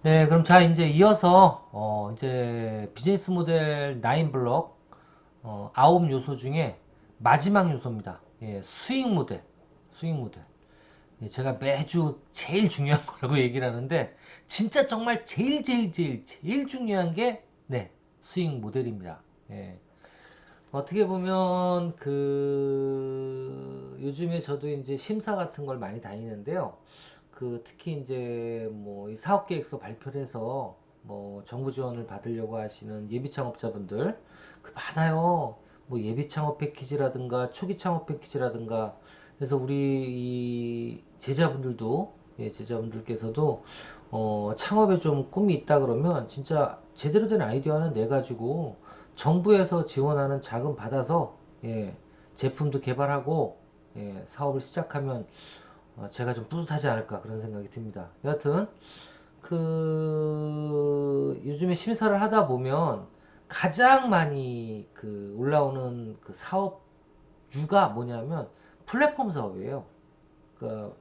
네, 그럼 자, 이제 이어서, 이제 비즈니스 모델 9 블럭, 9 요소 중에 마지막 요소입니다. 예, 수익 모델. 수익 모델. 예, 제가 매주 제일 중요한 거라고 얘기를 하는데, 진짜 정말 제일 중요한 게, 네, 수익 모델입니다. 예. 어떻게 보면, 요즘에 저도 이제 심사 같은 걸 많이 다니는데요. 특히 이제 뭐 이 사업계획서 발표를 해서 뭐 정부 지원을 받으려고 하시는 예비 창업자분들 많아요. 뭐 예비 창업 패키지라든가 초기 창업 패키지라든가 그래서 우리 이 제자분들도 제자분들께서도 창업에 좀 꿈이 있다 그러면 진짜 제대로 된 아이디어 하나 내 가지고 정부에서 지원하는 자금 받아서 제품도 개발하고 사업을 시작하면 제가 좀 뿌듯하지 않을까 그런 생각이 듭니다. 여하튼 요즘에 심사를 하다 보면 가장 많이 올라오는 사업주가 뭐냐면 플랫폼 사업이에요.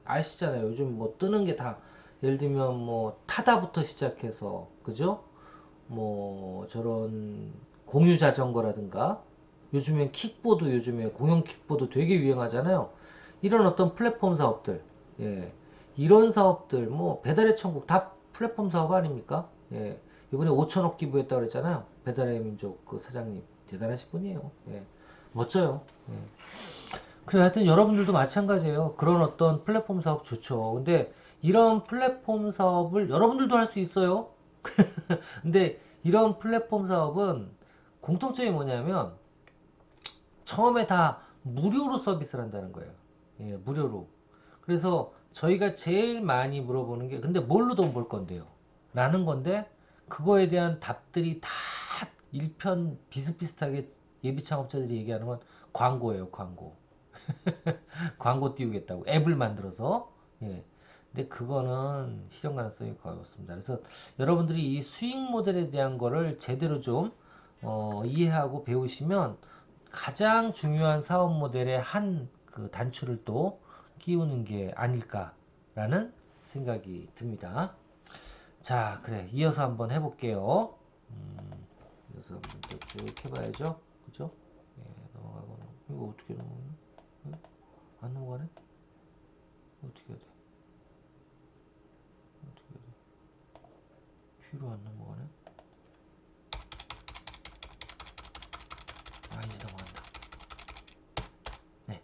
아시잖아요. 요즘 뭐 뜨는 게 다 예를 들면 뭐 타다부터 시작해서 그죠? 뭐 저런 공유 자전거라든가 요즘엔 킥보드 요즘에 공영 킥보드 되게 유행하잖아요. 이런 어떤 플랫폼 사업들, 예, 이런 사업들 뭐 배달의 천국 다 플랫폼 사업 아닙니까? 예, 이번에 5천억 기부했다 그랬잖아요. 배달의 민족 그 사장님 대단하신 분이에요. 예, 멋져요. 예. 그래 하여튼 여러분들도 마찬가지예요. 그런 어떤 플랫폼 사업 좋죠. 근데 이런 플랫폼 사업을 여러분들도 할 수 있어요. 근데 이런 플랫폼 사업은 공통점이 뭐냐면 처음에 다 무료로 서비스를 한다는 거예요. 예, 무료로. 그래서 저희가 제일 많이 물어보는 게 근데 뭘로 돈 벌 건데요? 라는 건데 그거에 대한 답들이 다 일편 비슷비슷하게 예비 창업자들이 얘기하는 건 광고예요, 광고. 광고 띄우겠다고 앱을 만들어서 예. 근데 그거는 실현 가능성이 거의 없습니다. 그래서 여러분들이 이 수익 모델에 대한 거를 제대로 좀 이해하고 배우시면 가장 중요한 사업 모델의 한 단추를 또 끼우는 게 아닐까라는 생각이 듭니다. 자, 그래. 이어서 한번 해볼게요. 이어서 한번 쭉 해봐야죠. 그죠? 예, 넘어가고. 이거 어떻게 넘어가냐? 안 넘어가네? 어떻게 해야 돼? 어떻게 해야 돼? 휘로 안 넘어가네? 아, 이제 넘어간다. 네.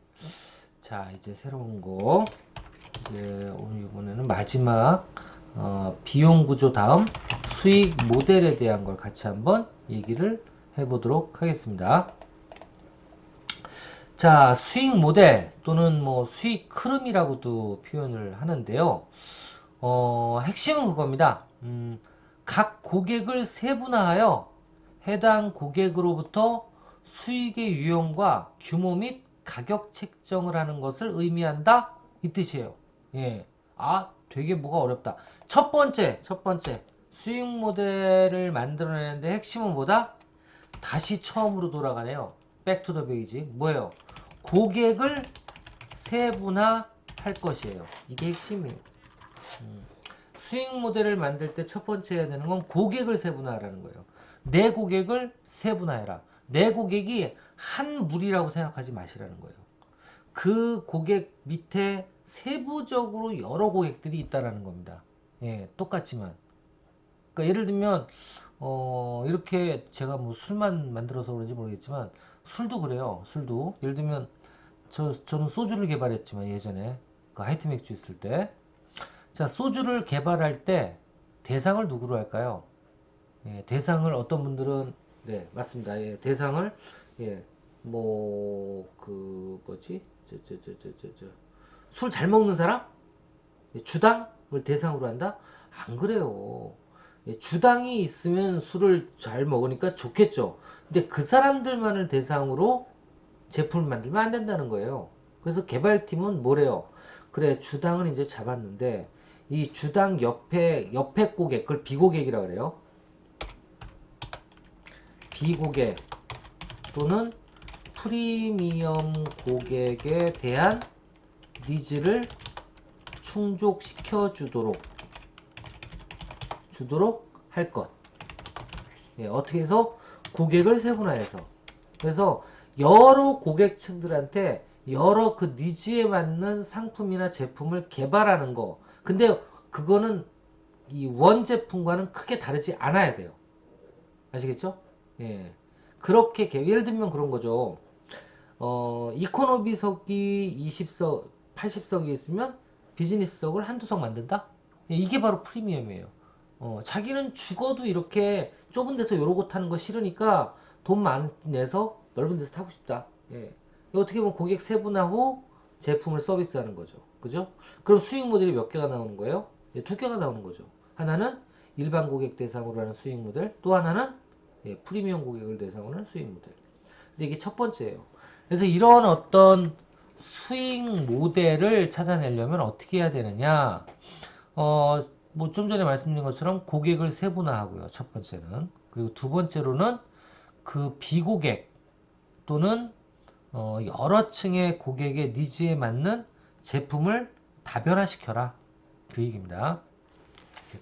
자, 이제 새로운 거. 이제 오늘 이번에는 마지막 비용 구조 다음 수익 모델에 대한 걸 같이 한번 얘기를 해보도록 하겠습니다. 자, 수익 모델 또는 뭐 수익 흐름이라고도 표현을 하는데요. 핵심은 그겁니다. 각 고객을 세분화하여 해당 고객으로부터 수익의 유형과 규모 및 가격 책정을 하는 것을 의미한다. 이 뜻이에요. 예. 아, 되게 뭐가 어렵다. 첫 번째. 수익 모델을 만들어내는데 핵심은 뭐다? 다시 처음으로 돌아가네요. 백투 더 베이직. 뭐예요? 고객을 세분화할 것이에요. 이게 핵심이에요. 수익 모델을 만들 때 첫 번째 해야 되는 건 고객을 세분화하라는 거예요. 내 고객을 세분화해라. 내 고객이 한 무리라고 생각하지 마시라는 거예요. 그 고객 밑에 세부적으로 여러 고객들이 있다라는 겁니다. 예, 똑같지만. 그러니까 예를 들면 이렇게 제가 뭐 술만 만들어서 그런지 모르겠지만 술도 그래요. 술도 예를 들면 저는 소주를 개발했지만 예전에 그 하이트 맥주 있을 때 자, 소주를 개발할 때 대상을 누구로 할까요? 예, 대상을 어떤 분들은 네, 맞습니다. 예, 대상을 예, 뭐지? 술 잘 먹는 사람? 예, 주당을 대상으로 한다? 안 그래요. 예, 주당이 있으면 술을 잘 먹으니까 좋겠죠. 근데 그 사람들만을 대상으로 제품을 만들면 안 된다는 거예요. 그래서 개발팀은 뭐래요? 그래, 주당을 이제 잡았는데, 이 주당 옆에 고객, 그걸 비고객이라 그래요. 비고객 또는 프리미엄 고객에 대한 니즈를 충족시켜 주도록 주도록 할 것. 예, 어떻게 해서 고객을 세분화해서. 그래서 여러 고객층들한테 여러 그 니즈에 맞는 상품이나 제품을 개발하는 거. 근데 그거는 이 원 제품과는 크게 다르지 않아야 돼요. 아시겠죠? 예. 그렇게 예를 들면 그런 거죠. 이코노미석이 20석, 80석이 있으면 비즈니스석을 한두 석 만든다? 예, 이게 바로 프리미엄이에요. 자기는 죽어도 이렇게 좁은 데서 요러고 타는 거 싫으니까 돈 많이 내서 넓은 데서 타고 싶다. 예. 어떻게 보면 고객 세분화 후 제품을 서비스하는 거죠. 그죠? 그럼 수익 모델이 몇 개가 나오는 거예요? 예, 두 개가 나오는 거죠. 하나는 일반 고객 대상으로 하는 수익 모델, 또 하나는 예, 프리미엄 고객을 대상으로 하는 수익 모델. 그래서 이게 첫 번째예요. 그래서 이런 어떤 수익 모델을 찾아내려면 어떻게 해야 되느냐? 뭐 좀 전에 말씀드린 것처럼 고객을 세분화하고요. 첫 번째는. 그리고 두 번째로는 그 비고객 또는 여러 층의 고객의 니즈에 맞는 제품을 다변화시켜라. 그 얘기입니다.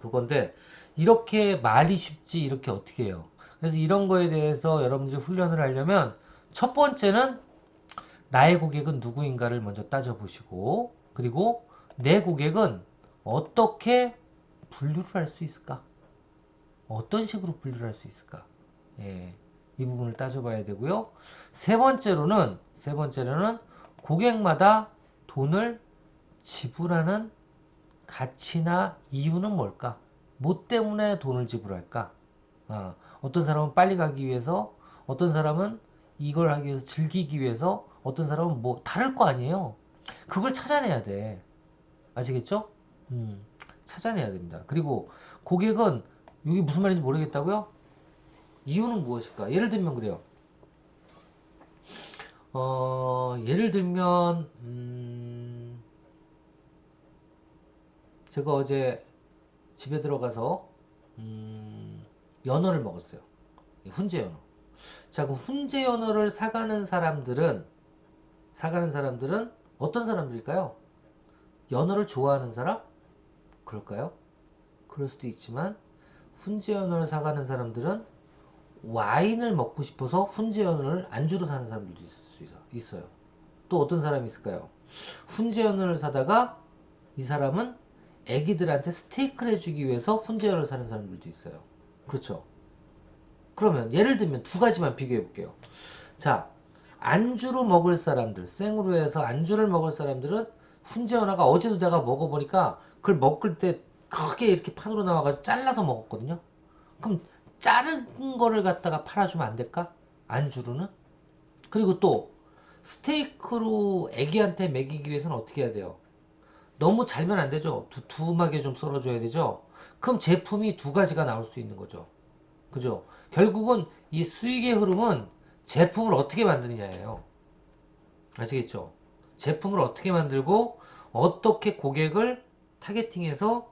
그건데 이렇게 말이 쉽지 이렇게 어떻게 해요? 그래서 이런 거에 대해서 여러분들이 훈련을 하려면 첫 번째는 나의 고객은 누구인가를 먼저 따져보시고 그리고 내 고객은 어떻게 분류를 할 수 있을까? 어떤 식으로 분류를 할 수 있을까? 예, 이 부분을 따져봐야 되고요. 세 번째로는 고객마다 돈을 지불하는 가치나 이유는 뭘까? 뭐 때문에 돈을 지불할까? 어떤 사람은 빨리 가기 위해서, 어떤 사람은 이걸 하기 위해서 즐기기 위해서, 어떤 사람은 뭐 다를 거 아니에요. 그걸 찾아내야 돼. 아시겠죠? 찾아내야 됩니다. 그리고 고객은 이게 무슨 말인지 모르겠다고요? 이유는 무엇일까? 예를 들면 그래요. 예를 들면 제가 어제 집에 들어가서 연어를 먹었어요. 훈제 연어. 자, 그럼 훈제 연어를 사가는 사람들은 어떤 사람들일까요? 연어를 좋아하는 사람? 그럴까요? 그럴 수도 있지만 훈제 연어를 사가는 사람들은 와인을 먹고 싶어서 훈제 연어를 안주로 사는 사람들도 있어요. 또 어떤 사람이 있을까요? 훈제 연어를 사다가 이 사람은 애기들한테 스테이크를 해주기 위해서 훈제 연어를 사는 사람들도 있어요. 그렇죠? 그러면 예를 들면 두 가지만 비교해 볼게요. 자, 안주로 먹을 사람들, 생으로 해서 안주를 먹을 사람들은 훈제 연어가 어제도 내가 먹어보니까 그걸 먹을 때 크게 이렇게 판으로 나와가지고 잘라서 먹었거든요. 그럼 자른 거를 갖다가 팔아주면 안 될까? 안주로는? 그리고 또 스테이크로 애기한테 먹이기 위해서는 어떻게 해야 돼요? 너무 잘면 안 되죠. 두툼하게 좀 썰어줘야 되죠. 그럼 제품이 두 가지가 나올 수 있는 거죠. 그죠? 결국은 이 수익의 흐름은 제품을 어떻게 만드느냐예요. 아시겠죠? 제품을 어떻게 만들고 어떻게 고객을 타겟팅해서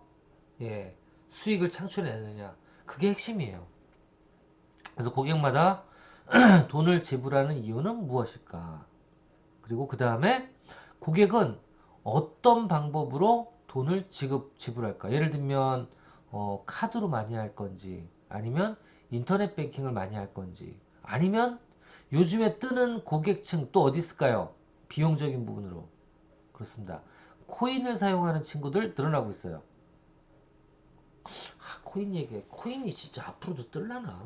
예, 수익을 창출해내느냐. 그게 핵심이에요. 그래서 고객마다 돈을 지불하는 이유는 무엇일까? 그리고 그 다음에 고객은 어떤 방법으로 돈을 지불할까? 예를 들면 카드로 많이 할 건지 아니면 인터넷 뱅킹을 많이 할 건지 아니면 요즘에 뜨는 고객층 또 어디 있을까요? 비용적인 부분으로 그렇습니다. 코인을 사용하는 친구들 늘어나고 있어요. 코인 얘기해. 코인이 진짜 앞으로도 뜰라나?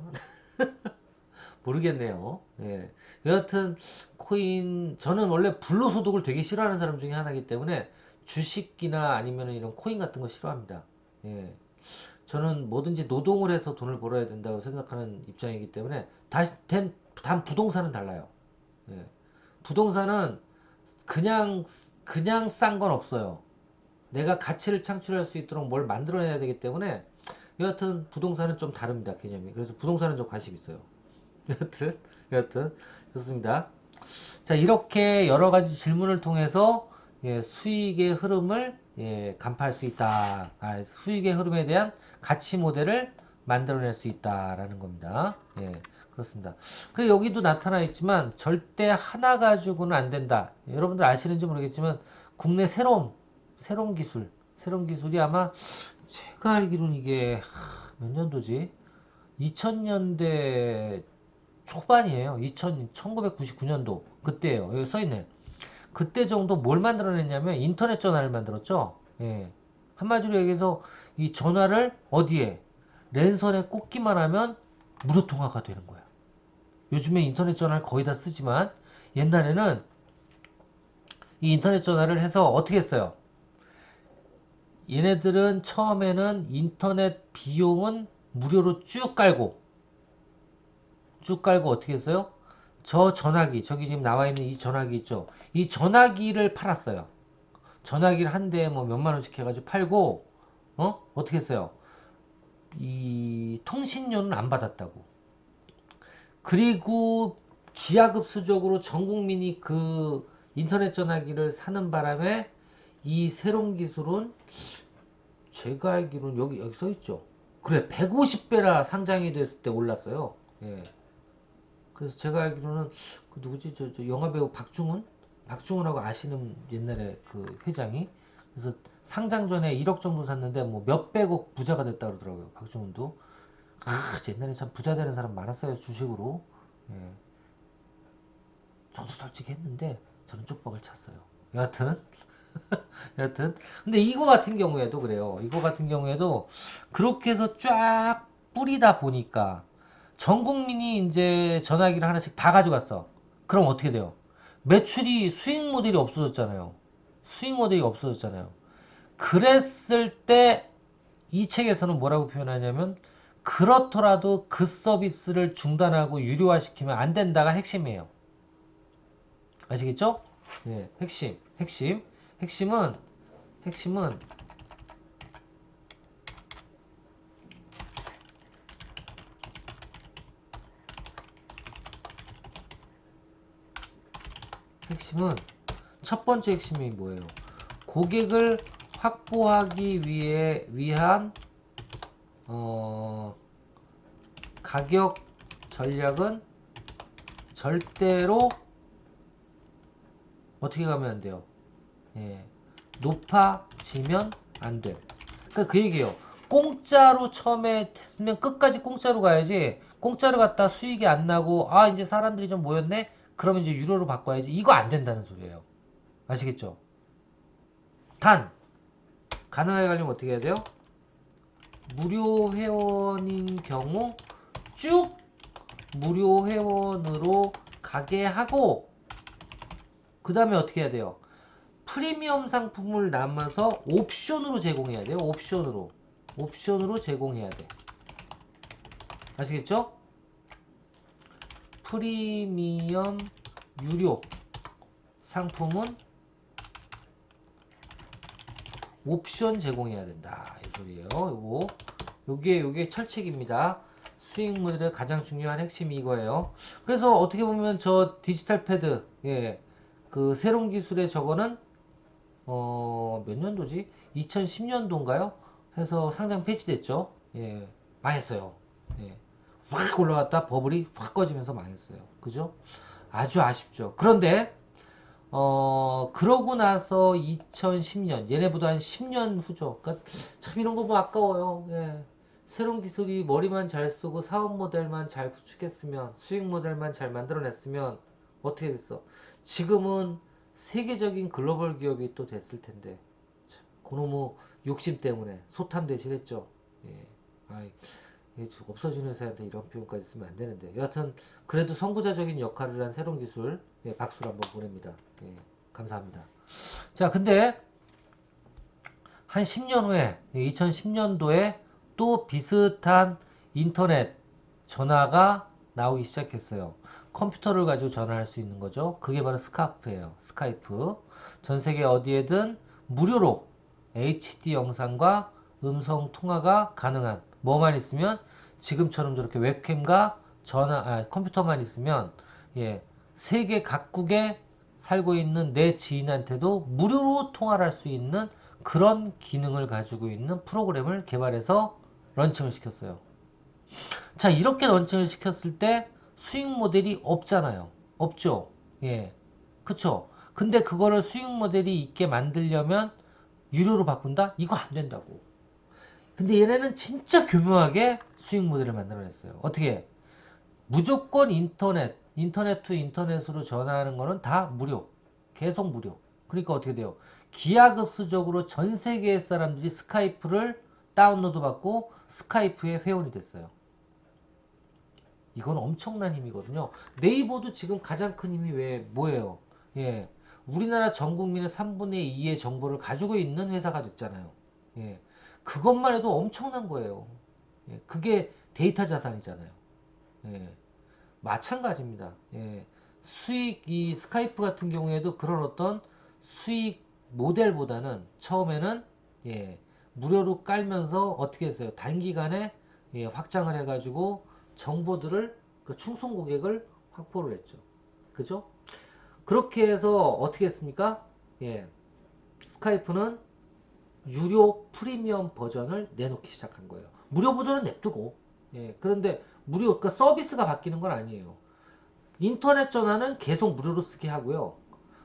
모르겠네요. 예. 여하튼 코인 저는 원래 불로소득을 되게 싫어하는 사람 중에 하나이기 때문에 주식이나 아니면 이런 코인 같은 거 싫어합니다. 예. 저는 뭐든지 노동을 해서 돈을 벌어야 된다고 생각하는 입장이기 때문에 단 부동산은 달라요. 예. 부동산은 그냥 싼 건 없어요. 내가 가치를 창출할 수 있도록 뭘 만들어내야 되기 때문에 여하튼 부동산은 좀 다릅니다. 개념이. 그래서 부동산은 좀 관심 있어요. 여하튼 좋습니다. 자, 이렇게 여러 가지 질문을 통해서 예, 수익의 흐름을 예, 간파할 수 있다. 수익의 흐름에 대한 가치 모델을 만들어낼 수 있다라는 겁니다. 예, 그렇습니다. 그 여기도 나타나 있지만 절대 하나 가지고는 안 된다. 여러분들 아시는지 모르겠지만 국내 새로운 기술이 아마 제가 알기로는 이게 몇 년도지? 2000년대 초반이에요. 1999년도. 그때예요. 여기 써있네. 그때 정도 뭘 만들어냈냐면 인터넷 전화를 만들었죠. 예. 한마디로 얘기해서 이 전화를 어디에? 랜선에 꽂기만 하면 무료 통화가 되는 거야. 요즘에 인터넷 전화를 거의 다 쓰지만 옛날에는 이 인터넷 전화를 해서 어떻게 했어요? 얘네들은 처음에는 인터넷 비용은 무료로 쭉 깔고 어떻게 했어요? 저 전화기, 저기 지금 나와 있는 이 전화기 있죠? 이 전화기를 팔았어요. 전화기를 한 대에 뭐 몇만 원씩 해가지고 팔고, 어떻게 했어요? 이 통신료는 안 받았다고. 그리고 기하급수적으로 전 국민이 그 인터넷 전화기를 사는 바람에 이 새로운 기술은 제가 알기로는 여기 써 있죠. 그래, 150배나 상장이 됐을 때 올랐어요. 예. 그래서 제가 알기로는 그 누구지 저 영화배우 박중훈하고 아시는 옛날에 그 회장이 그래서 상장 전에 1억 정도 샀는데 뭐 몇백억 부자가 됐다 그러더라고요. 박중훈도. 옛날에 참 부자 되는 사람 많았어요, 주식으로. 예. 저도 솔직히 했는데 저는 쪽박을 찼어요. 여하튼 여하튼 근데 이거 같은 경우에도 그래요. 이거 같은 경우에도 그렇게 해서 쫙 뿌리다 보니까 전 국민이 이제 전화기를 하나씩 다 가져갔어. 그럼 어떻게 돼요? 매출이 수익 모델이 없어졌잖아요. 수익 모델이 없어졌잖아요. 그랬을 때 이 책에서는 뭐라고 표현하냐면 그렇더라도 그 서비스를 중단하고 유료화시키면 안 된다가 핵심이에요. 아시겠죠? 예, 핵심은 핵심은 핵심은 첫 번째 핵심이 뭐예요? 고객을 확보하기 위한 가격 전략은 절대로 어떻게 가면 안 돼요? 예, 높아지면 안 돼. 그러니까 그 얘기예요. 공짜로 처음에 했으면 끝까지 공짜로 가야지. 공짜로 갔다 수익이 안 나고 아 이제 사람들이 좀 모였네. 그러면 이제 유료로 바꿔야지. 이거 안 된다는 소리예요. 아시겠죠? 단 가능하게 가려면 어떻게 해야 돼요? 무료 회원인 경우 쭉 무료 회원으로 가게 하고 그 다음에 어떻게 해야 돼요? 프리미엄 상품을 남아서 옵션으로 제공해야 돼요. 옵션으로 제공해야 돼. 아시겠죠? 프리미엄 유료 상품은 옵션 제공해야 된다. 이 소리예요. 요게 철칙입니다. 수익 모델의 가장 중요한 핵심이 이거예요. 그래서 어떻게 보면 저 디지털 패드, 예, 그 새로운 기술의 저거는 몇 년도지? 2010년도인가요? 해서 상장 폐지됐죠. 예, 망했어요. 예, 확 올라갔다 버블이 확 꺼지면서 망했어요. 그죠? 아주 아쉽죠. 그런데 그러고 나서 2010년, 얘네보다 한 10년 후죠. 그러니까 참 이런 거 보면 아까워요. 예. 새로운 기술이 머리만 잘 쓰고 사업 모델만 잘 구축했으면, 수익 모델만 잘 만들어냈으면 어떻게 됐어? 지금은 세계적인 글로벌 기업이 또 됐을 텐데. 참, 그놈의 욕심 때문에 소탐 대신했죠. 예. 아이, 없어진 회사한테 이런 표현까지 쓰면 안 되는데 여하튼 그래도 선구자적인 역할을 한 새로운 기술 박수를 한번 보냅니다. 예, 감사합니다. 자 근데 한 10년 후에 2010년도에 또 비슷한 인터넷 전화가 나오기 시작했어요. 컴퓨터를 가지고 전화할 수 있는 거죠. 그게 바로 스카이프예요. 스카이프. 전 세계 어디에든 무료로 HD 영상과 음성 통화가 가능한 뭐만 있으면 지금처럼 저렇게 웹캠과 컴퓨터만 있으면 예, 세계 각국에 살고 있는 내 지인한테도 무료로 통화를 할 수 있는 그런 기능을 가지고 있는 프로그램을 개발해서 런칭을 시켰어요. 자, 이렇게 런칭을 시켰을 때 수익 모델이 없잖아요. 없죠? 예. 그쵸? 근데 그거를 수익 모델이 있게 만들려면 유료로 바꾼다? 이거 안 된다고. 근데 얘네는 진짜 교묘하게 수익 모델을 만들어냈어요. 어떻게? 무조건 인터넷 투 인터넷으로 전화하는 거는 다 무료. 계속 무료. 그러니까 어떻게 돼요? 기하급수적으로 전 세계의 사람들이 스카이프를 다운로드 받고 스카이프의 회원이 됐어요. 이건 엄청난 힘이거든요. 네이버도 지금 가장 큰 힘이 뭐예요? 예. 우리나라 전 국민의 3분의 2의 정보를 가지고 있는 회사가 됐잖아요. 예. 그것만 해도 엄청난 거예요. 예. 그게 데이터 자산이잖아요. 예. 마찬가지입니다. 예. 이 스카이프 같은 경우에도 그런 어떤 수익 모델보다는 처음에는 예, 무료로 깔면서 어떻게 했어요? 단기간에 예, 확장을 해가지고 정보들을 그 충성 고객을 확보를 했죠. 그죠? 그렇게 해서 어떻게 했습니까? 예, 스카이프는 유료 프리미엄 버전을 내놓기 시작한 거예요. 무료 버전은 냅두고 예, 그런데 무료 그러니까 서비스가 바뀌는 건 아니에요. 인터넷 전화는 계속 무료로 쓰게 하고요.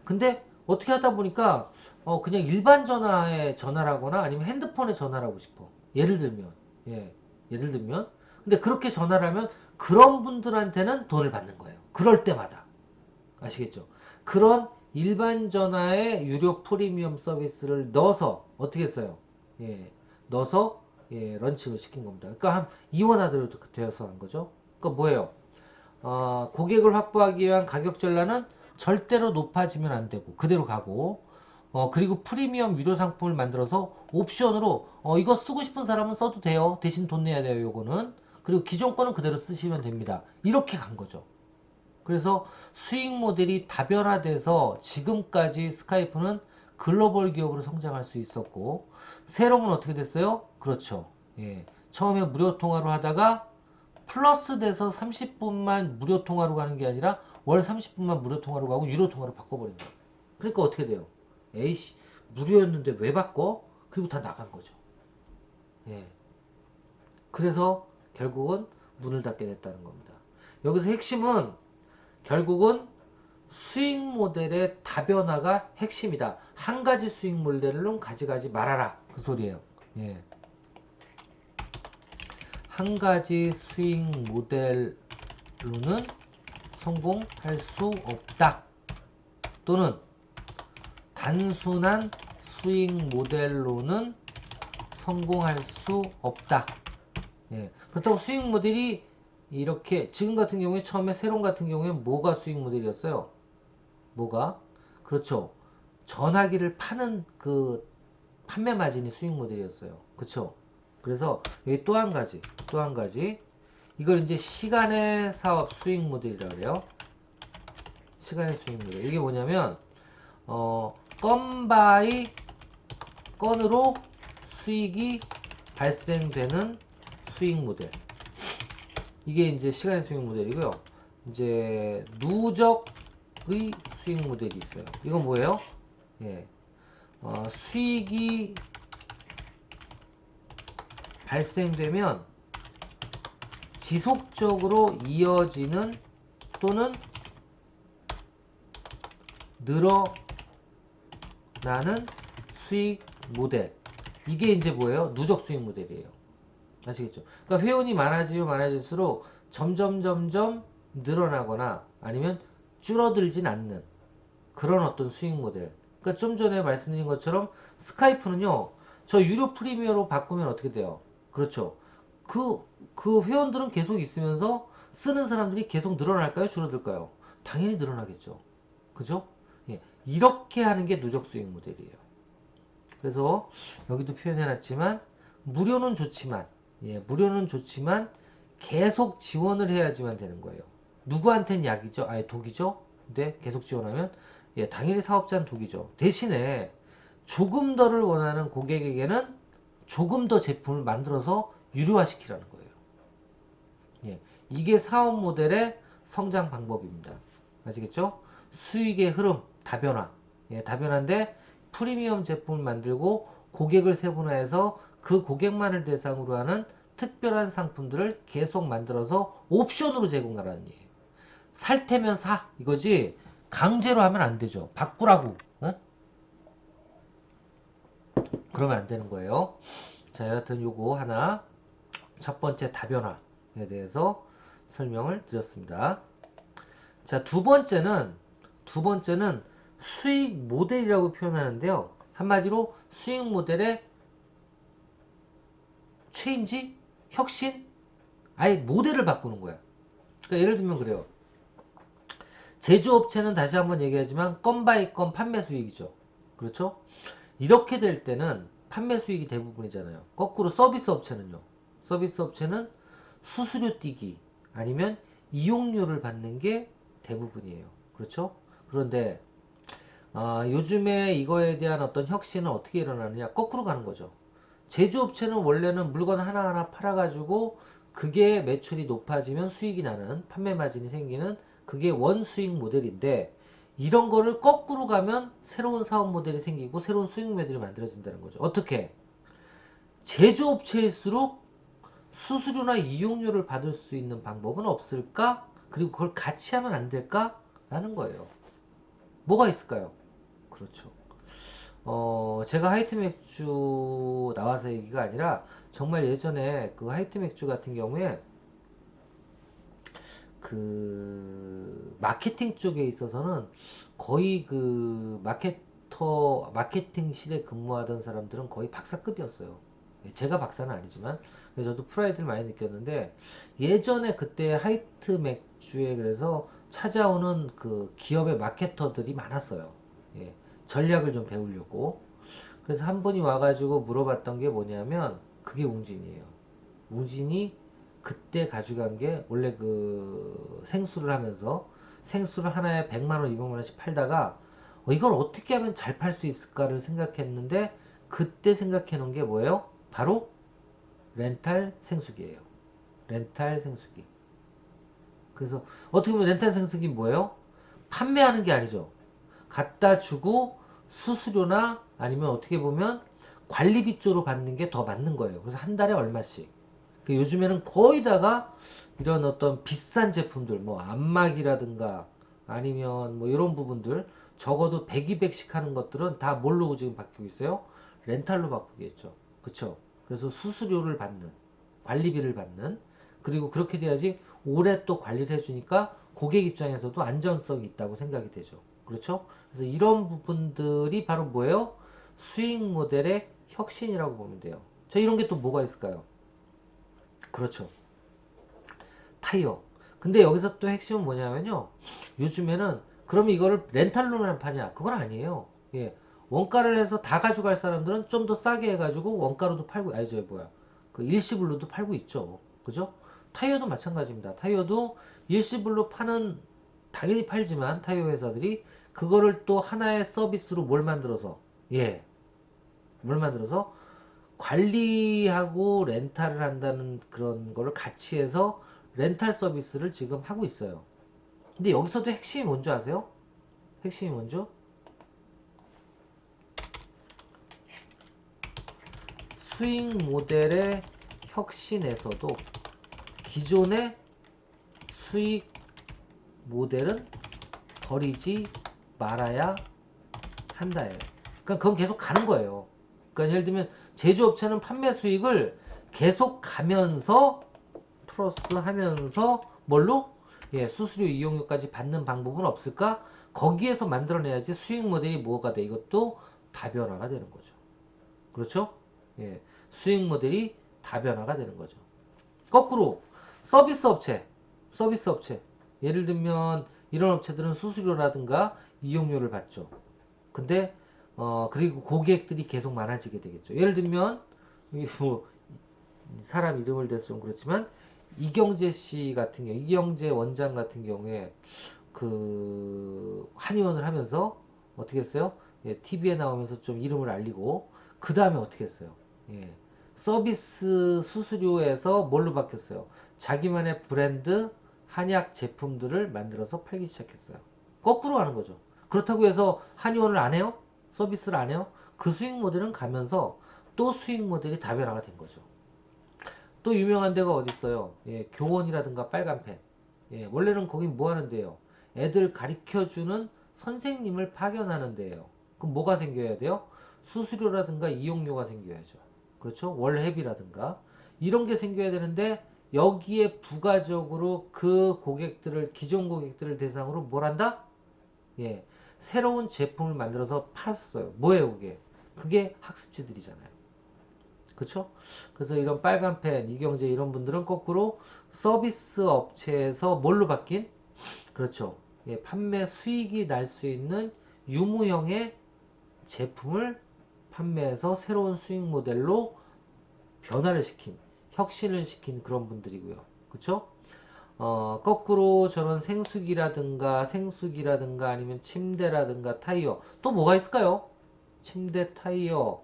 근데 어떻게 하다 보니까 그냥 일반 전화에 전화를 하거나 아니면 핸드폰에 전화를 하고 싶어. 예를 들면 예, 예를 들면 근데 그렇게 전화를 하면 그런 분들한테는 돈을 받는 거예요. 그럴 때마다 아시겠죠? 그런 일반 전화에 유료 프리미엄 서비스를 넣어서 어떻게 했어요? 예, 넣어서 예, 런칭을 시킨 겁니다. 그러니까 한 이원화대로 되어서 한 거죠. 그러니까 뭐예요? 고객을 확보하기 위한 가격 전략은 절대로 높아지면 안 되고 그대로 가고 그리고 프리미엄 유료 상품을 만들어서 옵션으로 이거 쓰고 싶은 사람은 써도 돼요. 대신 돈 내야 돼요. 요거는. 그리고 기존 거는 그대로 쓰시면 됩니다. 이렇게 간 거죠. 그래서 수익 모델이 다변화돼서 지금까지 스카이프는 글로벌 기업으로 성장할 수 있었고 새로운 어떻게 됐어요? 그렇죠. 예. 처음에 무료 통화로 하다가 플러스 돼서 30분만 무료 통화로 가는 게 아니라 월 30분만 무료 통화로 가고 유료 통화로 바꿔버린 거예요. 그러니까 어떻게 돼요? 에이씨, 무료였는데 왜 바꿔? 그리고 다 나간 거죠. 예. 그래서 결국은 문을 닫게 됐다는 겁니다. 여기서 핵심은 결국은 수익 모델의 다변화가 핵심이다. 한 가지 수익 모델은 가져가지 말아라. 그 소리예요. 예. 한 가지 수익 모델로는 성공할 수 없다. 또는 단순한 수익 모델로는 성공할 수 없다. 예. 그렇다고 수익 모델이 이렇게 지금 같은 경우에 처음에 세론 같은 경우에 뭐가 수익 모델이었어요? 뭐가? 그렇죠. 전화기를 파는 그 판매 마진이 수익 모델이었어요. 그렇죠. 그래서 여기 또 한 가지, 또 한 가지. 이걸 이제 시간의 사업 수익 모델이라고 그래요. 시간의 수익 모델. 이게 뭐냐면 건 바이 건으로 수익이 발생되는 수익 모델. 이게 이제 시간의 수익 모델이고요. 이제 누적의 수익 모델이 있어요. 이건 뭐예요? 예. 수익이 발생되면 지속적으로 이어지는 또는 늘어나는 수익 모델. 이게 이제 뭐예요? 누적 수익 모델이에요. 아시겠죠? 그러니까 회원이 많아지면 많아질수록 점점 늘어나거나 아니면 줄어들진 않는 그런 어떤 수익 모델. 그러니까 좀 전에 말씀드린 것처럼 스카이프는요. 저 유료 프리미어로 바꾸면 어떻게 돼요? 그렇죠. 그 회원들은 계속 있으면서 쓰는 사람들이 계속 늘어날까요? 줄어들까요? 당연히 늘어나겠죠. 그죠? 예, 이렇게 하는 게 누적 수익 모델이에요. 그래서 여기도 표현해놨지만 무료는 좋지만 무료는 좋지만 계속 지원을 해야지만 되는 거예요. 누구한테는 약이죠? 아예 독이죠? 근데 계속 지원하면 당연히 사업자는 독이죠. 대신에 조금 더를 원하는 고객에게는 조금 더 제품을 만들어서 유료화시키라는 거예요. 예, 이게 사업 모델의 성장 방법입니다. 아시겠죠? 수익의 흐름, 다변화. 다변화인데 프리미엄 제품을 만들고 고객을 세분화해서 그 고객만을 대상으로 하는 특별한 상품들을 계속 만들어서 옵션으로 제공하라는 얘기예요. 살 테면 사 이거지 강제로 하면 안 되죠. 바꾸라고. 어? 그러면 안 되는 거예요. 자, 여하튼 요거 하나, 첫 번째 다변화에 대해서 설명을 드렸습니다. 자, 두 번째는 수익 모델이라고 표현하는데요. 한마디로 수익 모델의 체인지, 혁신, 아예 모델을 바꾸는 거야. 그러니까 예를 들면 그래요. 제조업체는 다시 한번 얘기하지만 건 바이 건 판매 수익이죠. 그렇죠? 이렇게 될 때는 판매 수익이 대부분이잖아요. 거꾸로 서비스 업체는요. 서비스 업체는 수수료 띄기 아니면 이용료를 받는 게 대부분이에요. 그렇죠? 그런데 요즘에 이거에 대한 어떤 혁신은 어떻게 일어나느냐? 거꾸로 가는 거죠. 제조업체는 원래는 물건 하나하나 팔아가지고 그게 매출이 높아지면 수익이 나는 판매 마진이 생기는 그게 원수익 모델인데 이런 거를 거꾸로 가면 새로운 사업 모델이 생기고 새로운 수익 모델이 만들어진다는 거죠. 어떻게? 제조업체일수록 수수료나 이용료를 받을 수 있는 방법은 없을까? 그리고 그걸 같이 하면 안 될까? 라는 거예요. 뭐가 있을까요? 그렇죠. 제가 하이트 맥주 나와서 얘기가 아니라 정말 예전에 그 하이트 맥주 같은 경우에 그 마케팅 쪽에 있어서는 거의 그 마케팅실에 근무하던 사람들은 거의 박사급이었어요. 예, 제가 박사는 아니지만 그래서 저도 프라이드를 많이 느꼈는데 예전에 그때 하이트 맥주에 그래서 찾아오는 그 기업의 마케터들이 많았어요. 예, 전략을 좀 배우려고. 그래서 한 분이 와가지고 물어봤던 게 뭐냐면 그게 웅진이에요. 웅진이 그때 가져간 게 원래 그 생수를 하면서 생수를 하나에 100만원, 200만원씩 팔다가 이걸 어떻게 하면 잘 팔 수 있을까를 생각했는데 그때 생각해 놓은 게 뭐예요? 바로 렌탈 생수기예요. 렌탈 생수기. 그래서 어떻게 보면 렌탈 생수기 뭐예요? 판매하는 게 아니죠. 갖다 주고 수수료나 아니면 어떻게 보면 관리비 쪽으로 받는 게 더 맞는 거예요. 그래서 한 달에 얼마씩. 요즘에는 거의 다가 이런 어떤 비싼 제품들, 뭐 안마기라든가 아니면 뭐 이런 부분들 적어도 100, 200씩 하는 것들은 다 뭘로 지금 바뀌고 있어요? 렌탈로 바꾸겠죠. 그쵸? 그래서 수수료를 받는, 관리비를 받는, 그리고 그렇게 돼야지 오래 또 관리를 해주니까 고객 입장에서도 안전성이 있다고 생각이 되죠. 그렇죠? 그래서 이런 부분들이 바로 뭐예요? 수익 모델의 혁신이라고 보면 돼요. 자, 이런 게 또 뭐가 있을까요? 그렇죠. 타이어. 근데 여기서 또 핵심은 뭐냐면요. 요즘에는 그럼 이거를 렌탈로만 파냐? 그건 아니에요. 예. 원가를 해서 다 가져갈 사람들은 좀 더 싸게 해가지고 원가로도 팔고, 아니, 저 뭐야. 그 일시불로도 팔고 있죠. 그죠? 타이어도 마찬가지입니다. 타이어도 일시불로 파는, 당연히 팔지만, 타이어 회사들이 그거를 또 하나의 서비스로 뭘 만들어서, 예. 뭘 만들어서 관리하고 렌탈을 한다는 그런 거를 같이 해서 렌탈 서비스를 지금 하고 있어요. 근데 여기서도 핵심이 뭔지 아세요? 핵심이 뭔죠? 수익 모델의 혁신에서도 기존의 수익 모델은 버리지 말아야 한다예요. 그러니까 그건 계속 가는 거예요. 그러니까 예를 들면 제조업체는 판매 수익을 계속 가면서 플러스 하면서 뭘로? 예, 수수료 이용료까지 받는 방법은 없을까? 거기에서 만들어내야지 수익 모델이 뭐가 돼? 이것도 다변화가 되는 거죠. 그렇죠? 예, 수익 모델이 다변화가 되는 거죠. 거꾸로 서비스 업체, 서비스 업체. 예를 들면 이런 업체들은 수수료라든가 이용료를 받죠. 근데 그리고 고객들이 계속 많아지게 되겠죠. 예를 들면 뭐 사람 이름을 대서 좀 그렇지만 이경재 씨 같은 경우, 이경재 원장 같은 경우에 그 한의원을 하면서 어떻게 했어요? 예, TV에 나오면서 좀 이름을 알리고 그 다음에 어떻게 했어요? 예, 서비스 수수료에서 뭘로 바뀌었어요? 자기만의 브랜드 한약 제품들을 만들어서 팔기 시작했어요. 거꾸로 하는 거죠. 그렇다고 해서 한의원을 안 해요? 서비스를 안 해요? 그 수익 모델은 가면서 또 수익 모델이 다변화가 된 거죠. 또 유명한 데가 어디 있어요? 예, 교원이라든가 빨간펜. 예, 원래는 거긴 뭐 하는데요? 애들 가르쳐주는 선생님을 파견하는 데예요. 그럼 뭐가 생겨야 돼요? 수수료라든가 이용료가 생겨야죠. 그렇죠? 월회비라든가 이런 게 생겨야 되는데 여기에 부가적으로 그 고객들을 기존 고객들을 대상으로 뭘 한다? 예, 새로운 제품을 만들어서 팔았어요. 뭐예요, 그게? 그게 학습지들이잖아요. 그쵸? 그래서 이런 빨간펜, 이경재 이런 분들은 거꾸로 서비스 업체에서 뭘로 바뀐? 그렇죠. 예, 판매 수익이 날 수 있는 유무형의 제품을 판매해서 새로운 수익 모델로 변화를 시킨, 혁신을 시킨 그런 분들이고요. 그쵸? 거꾸로 저런 생수기라든가 아니면 침대라든가 타이어 또 뭐가 있을까요? 침대, 타이어,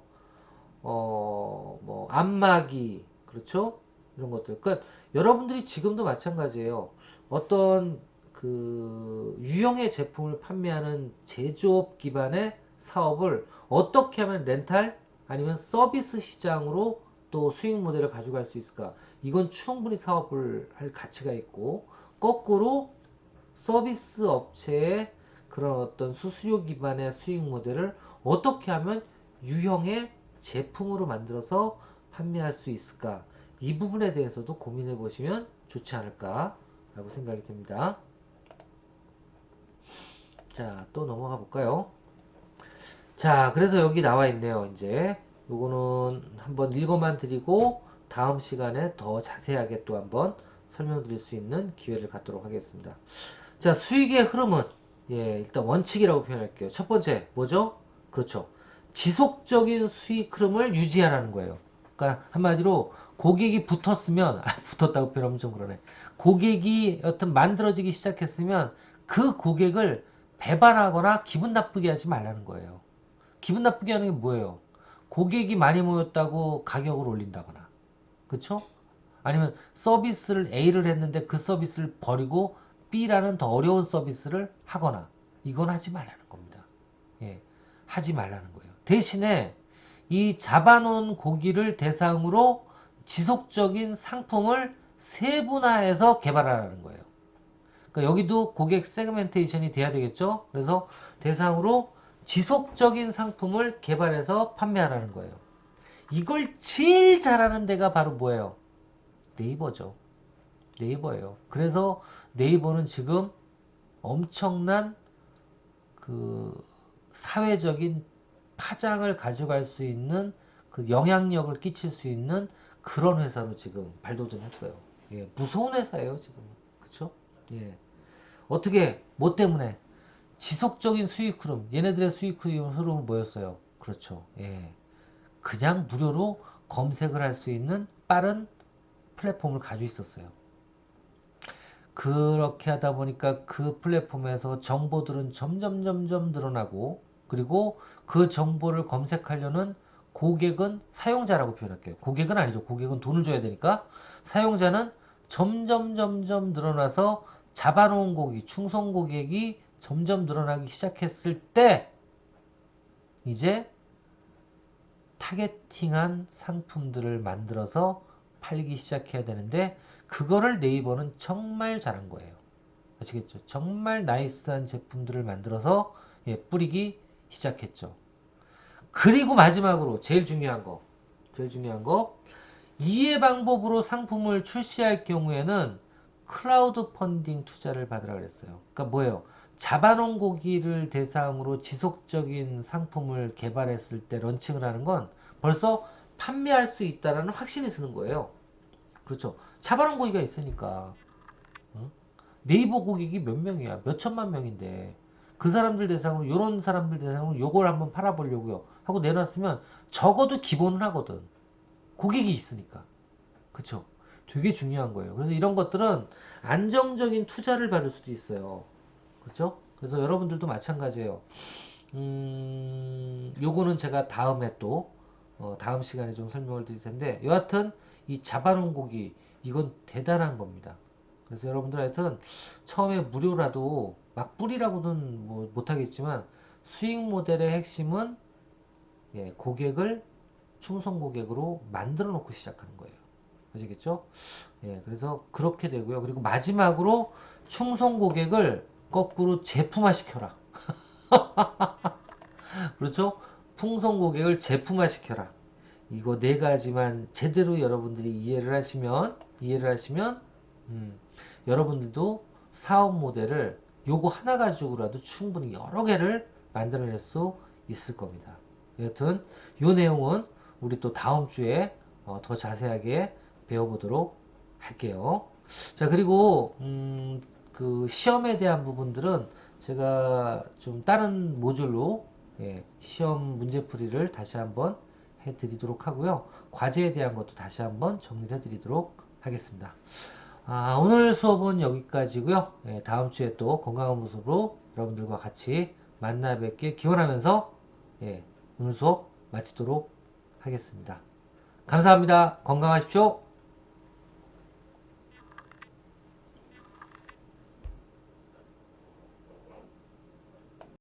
뭐 안마기 그렇죠? 이런 것들. 그러니까 여러분들이 지금도 마찬가지예요. 어떤 그 유형의 제품을 판매하는 제조업 기반의 사업을 어떻게 하면 렌탈 아니면 서비스 시장으로 또 수익 모델을 가져갈 수 있을까? 이건 충분히 사업을 할 가치가 있고 거꾸로 서비스 업체의 그런 어떤 수수료 기반의 수익 모델을 어떻게 하면 유형의 제품으로 만들어서 판매할 수 있을까? 이 부분에 대해서도 고민해 보시면 좋지 않을까? 라고 생각이 듭니다. 자, 또 넘어가 볼까요? 자, 그래서 여기 나와 있네요. 이제 요거는 한번 읽어만 드리고 다음 시간에 더 자세하게 또 한번 설명드릴 수 있는 기회를 갖도록 하겠습니다. 자, 수익의 흐름은 예, 일단 원칙이라고 표현할게요. 첫 번째 뭐죠? 그렇죠. 지속적인 수익 흐름을 유지하라는 거예요. 그러니까 한마디로 고객이 붙었으면 붙었다고 표현하면 좀 그러네. 고객이 여튼 만들어지기 시작했으면 그 고객을 배반하거나 기분 나쁘게 하지 말라는 거예요. 기분 나쁘게 하는 게 뭐예요? 고객이 많이 모였다고 가격을 올린다거나 그쵸? 아니면 서비스를 A를 했는데 그 서비스를 버리고 B라는 더 어려운 서비스를 하거나 이건 하지 말라는 겁니다. 예, 하지 말라는 거예요. 대신에 이 잡아놓은 고기를 대상으로 지속적인 상품을 세분화해서 개발하라는 거예요. 그러니까 여기도 고객 세그멘테이션이 돼야 되겠죠. 그래서 대상으로 지속적인 상품을 개발해서 판매하라는 거예요. 이걸 제일 잘하는 데가 바로 뭐예요? 네이버죠. 네이버예요. 그래서 네이버는 지금 엄청난 그 사회적인 파장을 가져갈 수 있는 그 영향력을 끼칠 수 있는 그런 회사로 지금 발돋움했어요. 예, 무서운 회사예요 지금. 그쵸? 예. 어떻게 뭐 때문에 지속적인 수익 흐름 얘네들의 수익 흐름은 뭐였어요? 그렇죠. 예. 그냥 무료로 검색을 할 수 있는 빠른 플랫폼을 가지고 있었어요. 그렇게 하다 보니까 그 플랫폼에서 정보들은 점점 늘어나고 그리고 그 정보를 검색하려는 고객은 사용자라고 표현할게요. 고객은 아니죠. 고객은 돈을 줘야 되니까 사용자는 점점 늘어나서 잡아놓은 고객, 충성 고객이 점점 늘어나기 시작했을 때 이제 타겟팅한 상품들을 만들어서 팔기 시작해야 되는데 그거를 네이버는 정말 잘한 거예요. 아시겠죠? 정말 나이스한 제품들을 만들어서 예, 뿌리기 시작했죠. 그리고 마지막으로 제일 중요한 거 이해 방법으로 상품을 출시할 경우에는 클라우드 펀딩 투자를 받으라 그랬어요. 그러니까 뭐예요? 잡아놓은 고기를 대상으로 지속적인 상품을 개발했을 때 런칭을 하는 건 벌써 판매할 수 있다는 확신이 드는 거예요. 그렇죠. 잡아놓은 고기가 있으니까. 응? 네이버 고객이 몇 명이야? 몇 천만 명인데 그 사람들 대상으로 요런 사람들 대상으로 요걸 한번 팔아보려고요 하고 내놨으면 적어도 기본은 하거든. 고객이 있으니까. 그쵸? 되게 중요한 거예요. 그래서 이런 것들은 안정적인 투자를 받을 수도 있어요. 그쵸? 그래서 여러분들도 마찬가지예요. 요거는 제가 다음에 또 다음 시간에 좀 설명을 드릴 텐데 여하튼 이 잡아놓은 고기 이건 대단한 겁니다. 그래서 여러분들 하여튼 처음에 무료라도 막 뿌리라고는 뭐 못하겠지만 수익 모델의 핵심은 예, 고객을 충성 고객으로 만들어 놓고 시작하는 거예요. 아시겠죠? 예, 그래서 그렇게 되고요. 그리고 마지막으로 충성 고객을 거꾸로 제품화 시켜라. 그렇죠? 풍성 고객을 제품화 시켜라. 이거 네 가지만 제대로 여러분들이 이해를 하시면 여러분들도 사업 모델을 요거 하나 가지고라도 충분히 여러 개를 만들어낼 수 있을 겁니다. 여튼 요 내용은 우리 또 다음 주에 더 자세하게 배워보도록 할게요. 자, 그리고 그 시험에 대한 부분들은 제가 좀 다른 모듈로 시험 문제풀이를 다시 한번 해드리도록 하고요. 과제에 대한 것도 다시 한번 정리를 해드리도록 하겠습니다. 오늘 수업은 여기까지고요. 다음 주에 또 건강한 모습으로 여러분들과 같이 만나 뵙길 기원하면서 오늘 수업 마치도록 하겠습니다. 감사합니다. 건강하십시오.